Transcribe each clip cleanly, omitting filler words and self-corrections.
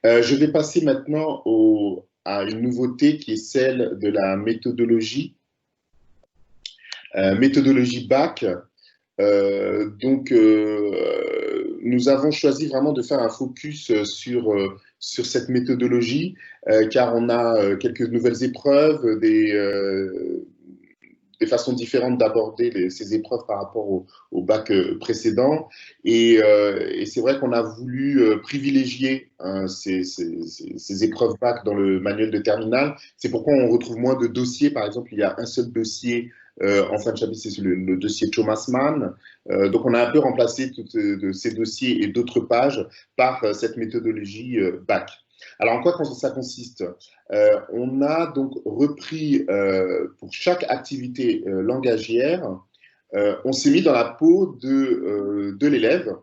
Je vais passer maintenant à une nouveauté qui est celle de la méthodologie BAC. Nous avons choisi vraiment de faire un focus sur cette méthodologie, car on a quelques nouvelles épreuves, des façons différentes d'aborder ces épreuves par rapport au bac précédent. Et c'est vrai qu'on a voulu privilégier ces épreuves bac dans le manuel de terminale. C'est pourquoi on retrouve moins de dossiers. Par exemple, il y a un seul dossier en fin de chapitre, c'est le dossier Thomas Mann. Donc, on a un peu remplacé tous ces dossiers et d'autres pages par cette méthodologie BAC. Alors, en quoi ça consiste? On a donc repris pour chaque activité langagière, on s'est mis dans la peau de l'élève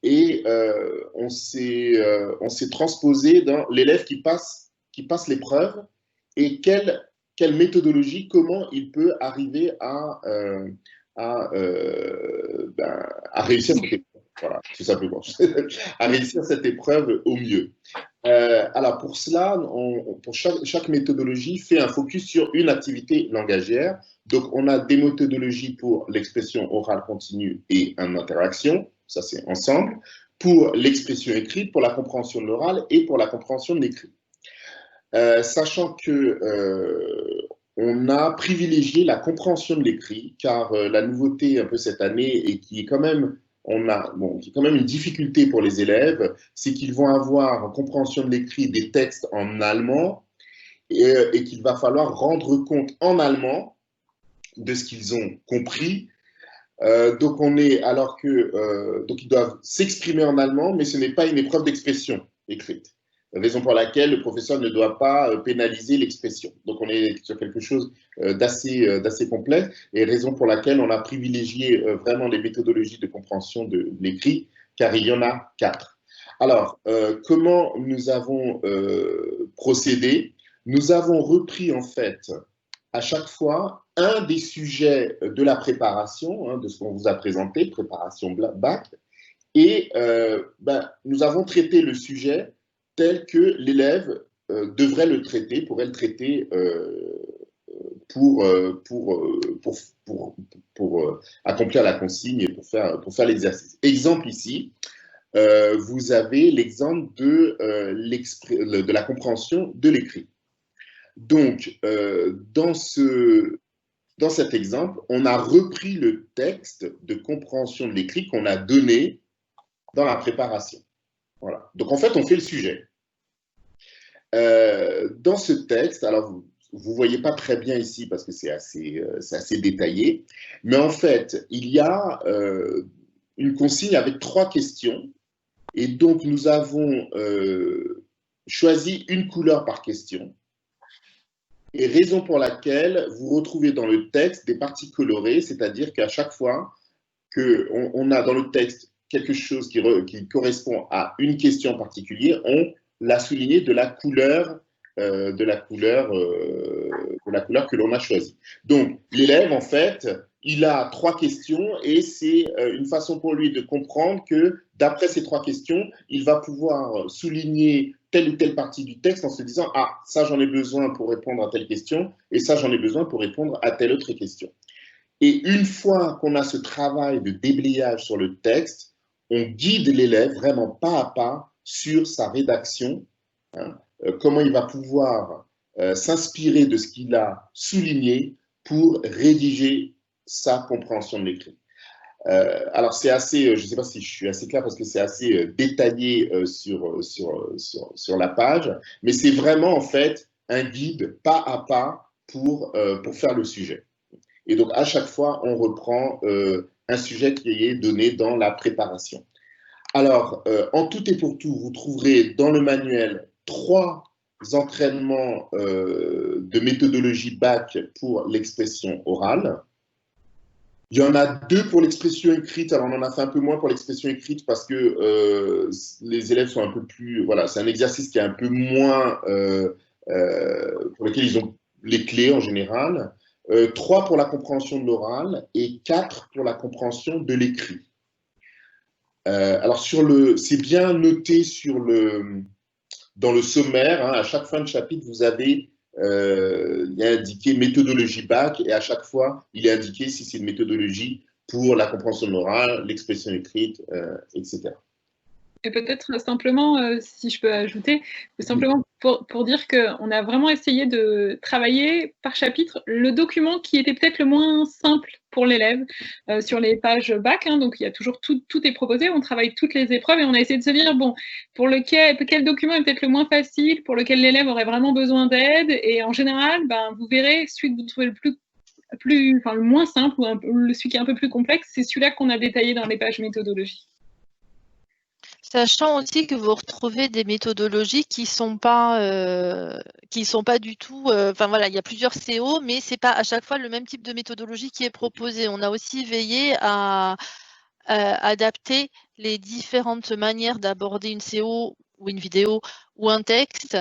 et on s'est transposé dans l'élève qui passe l'épreuve et quelle méthodologie, comment il peut arriver à réussir cette épreuve. Voilà, tout simplement. À réussir cette épreuve au mieux. Alors pour cela, pour chaque méthodologie fait un focus sur une activité langagière. Donc on a des méthodologies pour l'expression orale continue et en interaction, ça c'est ensemble, pour l'expression écrite, pour la compréhension de l'oral et pour la compréhension de l'écrit. Sachant que on a privilégié la compréhension de l'écrit, car la nouveauté un peu cette année et qui est quand même qui est quand même une difficulté pour les élèves, c'est qu'ils vont avoir en compréhension de l'écrit des textes en allemand et qu'il va falloir rendre compte en allemand de ce qu'ils ont compris. Donc ils doivent s'exprimer en allemand, mais ce n'est pas une épreuve d'expression écrite. Raison pour laquelle le professeur ne doit pas pénaliser l'expression. Donc on est sur quelque chose d'assez complexe et raison pour laquelle on a privilégié vraiment les méthodologies de compréhension de l'écrit, car il y en a 4. Alors, comment nous avons procédé? Nous avons repris en fait à chaque fois un des sujets de la préparation, de ce qu'on vous a présenté, préparation BAC, et nous avons traité le sujet tel que l'élève devrait le traiter, pourrait le traiter pour accomplir la consigne et pour faire l'exercice. Exemple ici, vous avez l'exemple de la compréhension de l'écrit. Donc, dans cet exemple, on a repris le texte de compréhension de l'écrit qu'on a donné dans la préparation. Voilà. Donc, en fait, on fait le sujet. Dans ce texte, alors vous ne voyez pas très bien ici parce que c'est assez détaillé, mais en fait, il y a une consigne avec 3 questions. Et donc, nous avons choisi une couleur par question. Et raison pour laquelle vous retrouvez dans le texte des parties colorées, c'est-à-dire qu'à chaque fois qu'on a dans le texte quelque chose qui correspond à une question particulière, on l'a souligné de la couleur que l'on a choisie. Donc, l'élève, en fait, il a 3 questions et c'est une façon pour lui de comprendre que d'après ces 3 questions, il va pouvoir souligner telle ou telle partie du texte en se disant « Ah, ça j'en ai besoin pour répondre à telle question et ça j'en ai besoin pour répondre à telle autre question ». Et une fois qu'on a ce travail de déblayage sur le texte, on guide l'élève vraiment pas à pas sur sa rédaction, comment il va pouvoir s'inspirer de ce qu'il a souligné pour rédiger sa compréhension de l'écrit. Alors c'est assez, je ne sais pas si je suis assez clair parce que c'est assez détaillé sur la page, mais c'est vraiment en fait un guide pas à pas pour faire le sujet. Et donc à chaque fois on reprend un sujet qui est donné dans la préparation. Alors en tout et pour tout, vous trouverez dans le manuel 3 entraînements de méthodologie BAC pour l'expression orale. Il y en a 2 pour l'expression écrite. Alors, on en a fait un peu moins pour l'expression écrite parce que les élèves sont un peu plus... Voilà, c'est un exercice qui est un peu moins... pour lequel ils ont les clés en général. 3 pour la compréhension de l'oral et 4 pour la compréhension de l'écrit. Alors, c'est bien noté sur le dans le sommaire, hein, à chaque fin de chapitre, vous avez, il y a indiqué méthodologie BAC, et à chaque fois, il est indiqué si c'est une méthodologie pour la compréhension de l'oral, l'expression écrite, etc. Et peut-être simplement, si je peux ajouter, simplement pour dire qu'on a vraiment essayé de travailler par chapitre le document qui était peut-être le moins simple pour l'élève sur les pages bac. Hein, donc il y a toujours tout est proposé, on travaille toutes les épreuves et on a essayé de se dire, bon, pour quel document est peut-être le moins facile, pour lequel l'élève aurait vraiment besoin d'aide. Et en général, ben, vous verrez, celui que vous trouvez le moins simple ou celui qui est un peu plus complexe, c'est celui-là qu'on a détaillé dans les pages méthodologie. Sachant aussi que vous retrouvez des méthodologies qui sont pas du tout. Enfin voilà, il y a plusieurs CO, mais c'est pas à chaque fois le même type de méthodologie qui est proposé. On a aussi veillé à adapter les différentes manières d'aborder une CO ou une vidéo ou un texte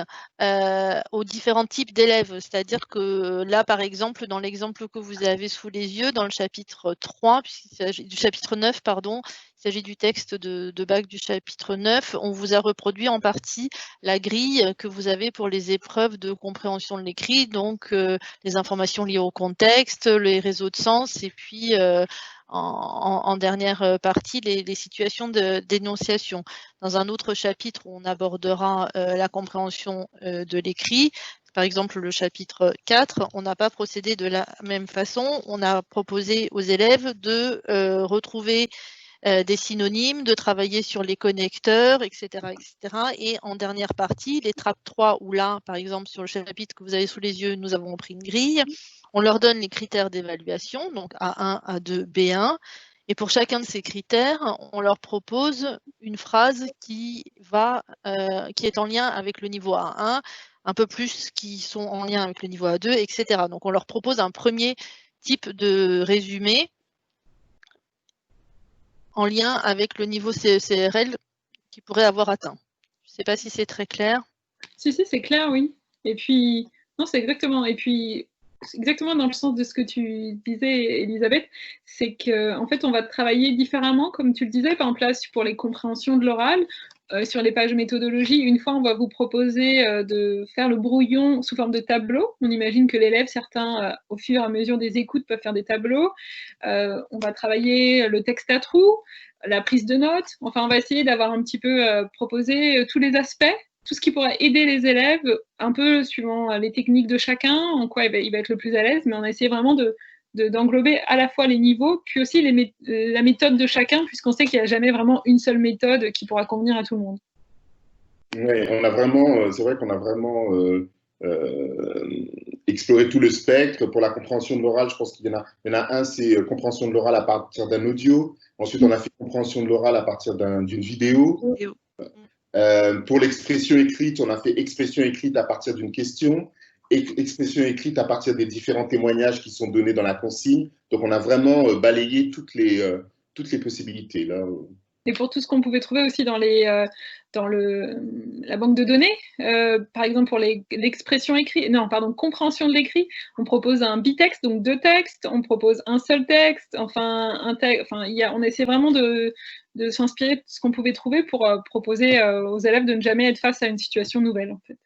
aux différents types d'élèves. C'est-à-dire que là, par exemple, dans l'exemple que vous avez sous les yeux, dans le chapitre 3, puisqu'il s'agit du chapitre 9, pardon, il s'agit du texte de bac du chapitre 9, on vous a reproduit en partie la grille que vous avez pour les épreuves de compréhension de l'écrit, donc les informations liées au contexte, les réseaux de sens, et puis en dernière partie, les situations d'énonciation. Dans un autre chapitre, on abordera la compréhension de l'écrit. Par exemple, le chapitre 4, on n'a pas procédé de la même façon. On a proposé aux élèves de retrouver des synonymes, de travailler sur les connecteurs, etc., etc. Et en dernière partie, les trappes 3, où là, par exemple, sur le chapitre que vous avez sous les yeux, nous avons pris une grille. On leur donne les critères d'évaluation, donc A1, A2, B1. Et pour chacun de ces critères, on leur propose une phrase qui est en lien avec le niveau A1, un peu plus qui sont en lien avec le niveau A2, etc. Donc on leur propose un premier type de résumé en lien avec le niveau CRL qu'ils pourraient avoir atteint. Je ne sais pas si c'est très clair. Si, c'est clair, oui. Et puis, non, c'est exactement. Et puis, exactement dans le sens de ce que tu disais, Elisabeth, c'est qu'en fait, on va travailler différemment, comme tu le disais, par exemple là, pour les compréhensions de l'oral, sur les pages méthodologie, une fois, on va vous proposer de faire le brouillon sous forme de tableau. On imagine que l'élève, certains, au fur et à mesure des écoutes, peuvent faire des tableaux. On va travailler le texte à trous, la prise de notes. Enfin, on va essayer d'avoir un petit peu proposé tous les aspects, tout ce qui pourrait aider les élèves, un peu suivant les techniques de chacun, en quoi il va être le plus à l'aise, mais on a essayé vraiment d'englober à la fois les niveaux, puis aussi la méthode de chacun, puisqu'on sait qu'il n'y a jamais vraiment une seule méthode qui pourra convenir à tout le monde. Oui, on a vraiment, c'est vrai qu'on a vraiment exploré tout le spectre. Pour la compréhension de l'oral, je pense qu'il y en a un, c'est compréhension de l'oral à partir d'un audio. Ensuite, on a fait compréhension de l'oral à partir d'une vidéo. Pour l'expression écrite, on a fait expression écrite à partir d'une question, expression écrite à partir des différents témoignages qui sont donnés dans la consigne. Donc, on a vraiment balayé toutes les possibilités là. Et pour tout ce qu'on pouvait trouver aussi dans la banque de données, par exemple pour l'expression écrite, compréhension de l'écrit, on propose un bitexte, donc 2 textes, on propose un seul texte, on essaie vraiment de s'inspirer de ce qu'on pouvait trouver pour proposer aux élèves de ne jamais être face à une situation nouvelle, en fait.